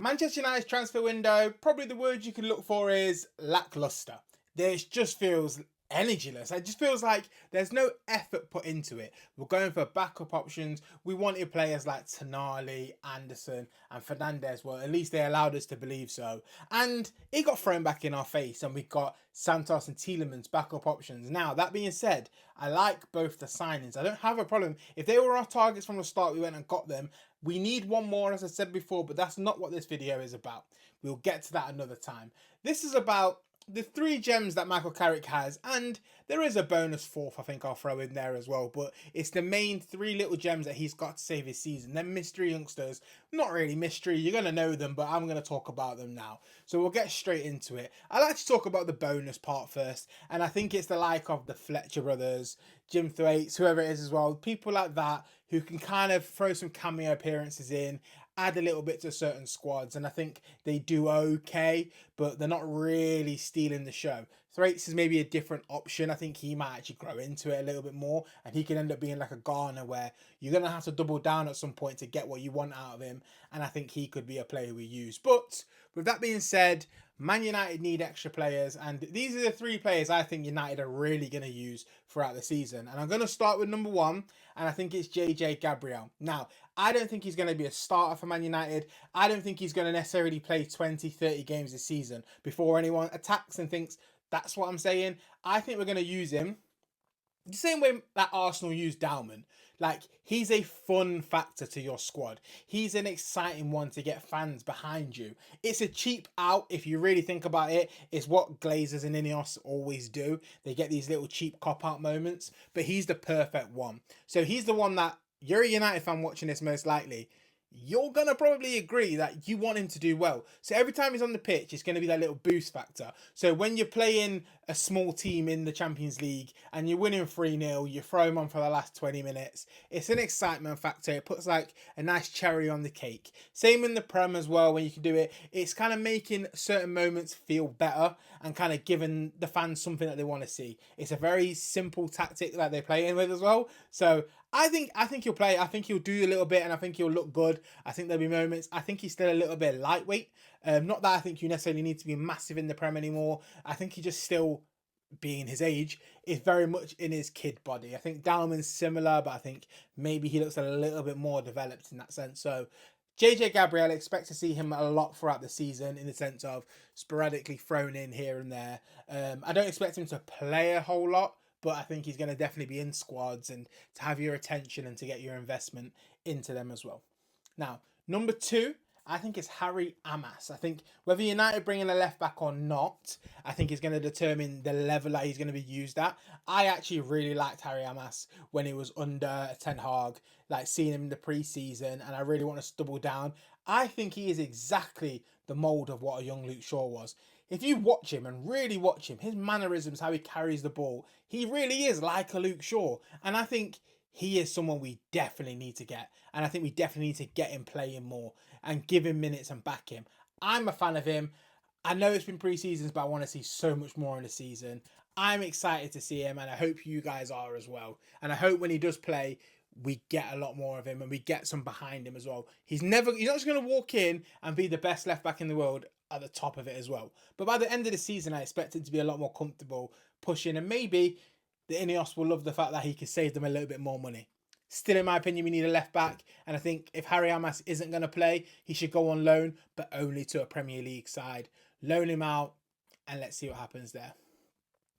Manchester United's transfer window, probably the word you can look for is lackluster. This just feels energyless. It just feels like there's no effort put into it. We're going for backup options. We wanted players like Tonali, Anderson, and Fernandez. Well, at least they allowed us to believe so. And it got thrown back in our face, and we got Santos and Tielemans backup options. Now, that being said, I like both the signings. I don't have a problem. If they were our targets from the start, we went and got them. We need one more, as I said before, but that's not what this video is about. We'll get to that another time. This is about the 3 gems that Michael Carrick has, and there is a bonus 4th I think I'll throw in there as well, but it's the main 3 little gems that he's got to save his season. They're mystery youngsters. Not really mystery, you're going to know them, but I'm going to talk about them now. So we'll get straight into it. I like to talk about the bonus part first, and I think it's the like of the Fletcher brothers, Jim Thwaites, whoever it is as well, people like that who can kind of throw some cameo appearances in, add a little bit to certain squads, and I think they do okay, but they're not really stealing the show. Thwaites is maybe a different option. I think he might actually grow into it a little bit more, and he can end up being like a Garner where you're going to have to double down at some point to get what you want out of him, and I think he could be a player we use. But with that being said, Man United need extra players, and these are the 3 players I think United are really going to use throughout the season. And I'm going to start with number 1, and I think it's JJ Gabriel. Now, I don't think he's going to be a starter for Man United. I don't think he's going to necessarily play 20, 30 games this season before anyone attacks and thinks that's what I'm saying. I think we're going to use him the same way that Arsenal used Dalman. Like, he's a fun factor to your squad. He's an exciting one to get fans behind you. It's a cheap out, if you really think about it. It's what Glazers and Ineos always do. They get these little cheap cop-out moments, but he's the perfect one. So he's the one that, you're a United fan watching this most likely, you're going to probably agree that you want him to do well. So every time he's on the pitch, it's going to be that little boost factor. So when you're playing a small team in the Champions League and you're winning 3-0, you throw him on for the last 20 minutes. It's an excitement factor. It puts like a nice cherry on the cake. Same in the Prem as well, when you can do it. It's kind of making certain moments feel better and kind of giving the fans something that they want to see. It's a very simple tactic that they're playing with as well. So I think he'll play. I think he'll do a little bit, and I think he'll look good. I think there'll be moments. I think he's still a little bit lightweight. Not that I think you necessarily need to be massive in the Prem anymore. I think he just still, being his age, is very much in his kid body. I think Dalman's similar, but I think maybe he looks a little bit more developed in that sense. So JJ Gabriel, expect to see him a lot throughout the season in the sense of sporadically thrown in here and there. I don't expect him to play a whole lot, but I think he's going to definitely be in squads and to have your attention and to get your investment into them as well. Now, number 2, I think it's Harry Amas. I think whether United bring in a left back or not, I think is going to determine the level that he's going to be used at. I actually really liked Harry Amas when he was under Ten Hag, like seeing him in the pre-season, and I really want to double down. I think he is exactly the mould of what a young Luke Shaw was. If you watch him and really watch him, his mannerisms, how he carries the ball, he really is like a Luke Shaw. And I think he is someone we definitely need to get. And I think we definitely need to get him playing more and give him minutes and back him. I'm a fan of him. I know it's been pre-seasons, but I want to see so much more in the season. I'm excited to see him, and I hope you guys are as well. And I hope when he does play, we get a lot more of him and we get some behind him as well. He's not just going to walk in and be the best left back in the world at the top of it as well. But by the end of the season, I expect him to be a lot more comfortable pushing, and maybe the Ineos will love the fact that he can save them a little bit more money. Still, in my opinion, we need a left back, and I think if Harry Amas isn't going to play, he should go on loan, but only to a Premier League side. Loan him out, and let's see what happens there.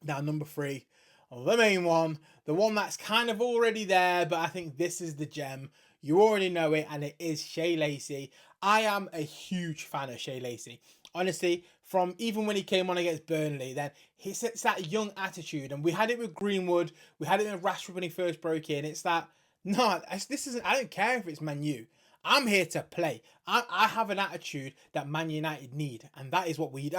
Now, number 3, the main one, the one that's kind of already there, but I think this is the gem. You already know it, and it is Shea Lacey. I am a huge fan of Shea Lacey. Honestly, from even when he came on against Burnley, then it's that young attitude, and we had it with Greenwood, we had it with Rashford when he first broke in. It's that, no, this isn't, I don't care if it's Man U. I'm here to play. I have an attitude that Man United need, and that is what we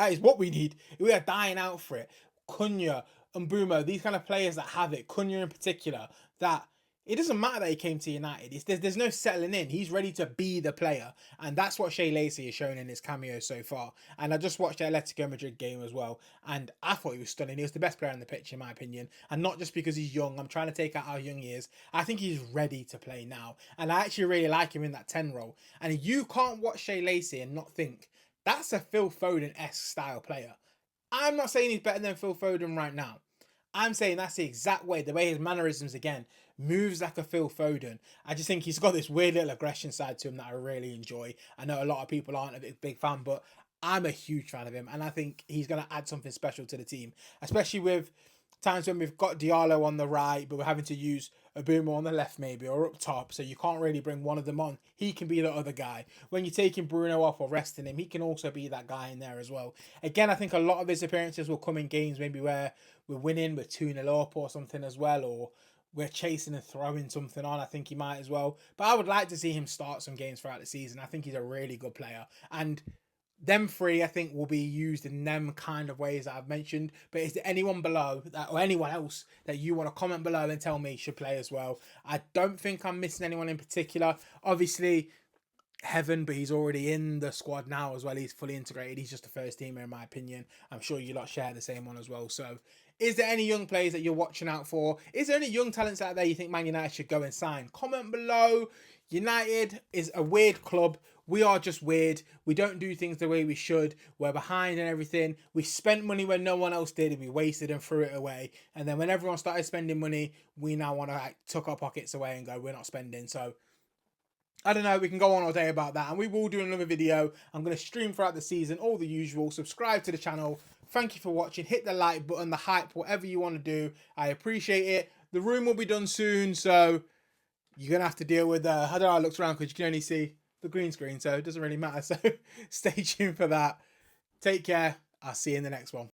need. We are dying out for it. Cunha, Mbeumo, these kind of players that have it, Cunha in particular, that It doesn't matter that he came to United. There's no settling in. He's ready to be the player. And that's what Shea Lacey has shown in his cameo so far. And I just watched the Atletico Madrid game as well. And I thought he was stunning. He was the best player on the pitch, in my opinion. And not just because he's young. I'm trying to take out how young he is. I think he's ready to play now. And I actually really like him in that 10 role. And you can't watch Shea Lacey and not think, that's a Phil Foden-esque style player. I'm not saying he's better than Phil Foden right now. I'm saying that's the exact way, the way his mannerisms again moves like a Phil Foden. I just think he's got this weird little aggression side to him that I really enjoy. I know a lot of people aren't a big fan, but I'm a huge fan of him, and I think he's going to add something special to the team, especially with times when we've got Diallo on the right, but we're having to use a boomer on the left maybe, or up top, so you can't really bring one of them on. He can be the other guy. When you're taking Bruno off or resting him, he can also be that guy in there as well. Again, I think a lot of his appearances will come in games maybe where we're winning, we're 2-0 up or something as well, or we're chasing and throwing something on. I think he might as well. But I would like to see him start some games throughout the season. I think he's a really good player. And them three, I think, will be used in them kind of ways that I've mentioned. But is there anyone below that, or anyone else that you want to comment below and tell me should play as well? I don't think I'm missing anyone in particular. Obviously, Heaven, but he's already in the squad now as well. He's fully integrated. He's just a first teamer in my opinion. I'm sure you lot share the same one as well. So is there any young players that you're watching out for? Is there any young talents out there you think Man United should go and sign? Comment below. United is a weird club. We are just weird. We don't do things the way we should. We're behind and everything. We spent money when no one else did, and we wasted and threw it away. And then when everyone started spending money, we now want to tuck our pockets away and go, we're not spending. So I don't know, we can go on all day about that, and we will do another video. I'm going to stream throughout the season, all the usual. Subscribe to the channel. Thank you for watching. Hit the like button, the hype, whatever you want to do. I appreciate it. The room will be done soon, so you're going to have to deal with, I don't know how it looks around because you can only see the green screen, so it doesn't really matter. So stay tuned for that. Take care. I'll see you in the next one.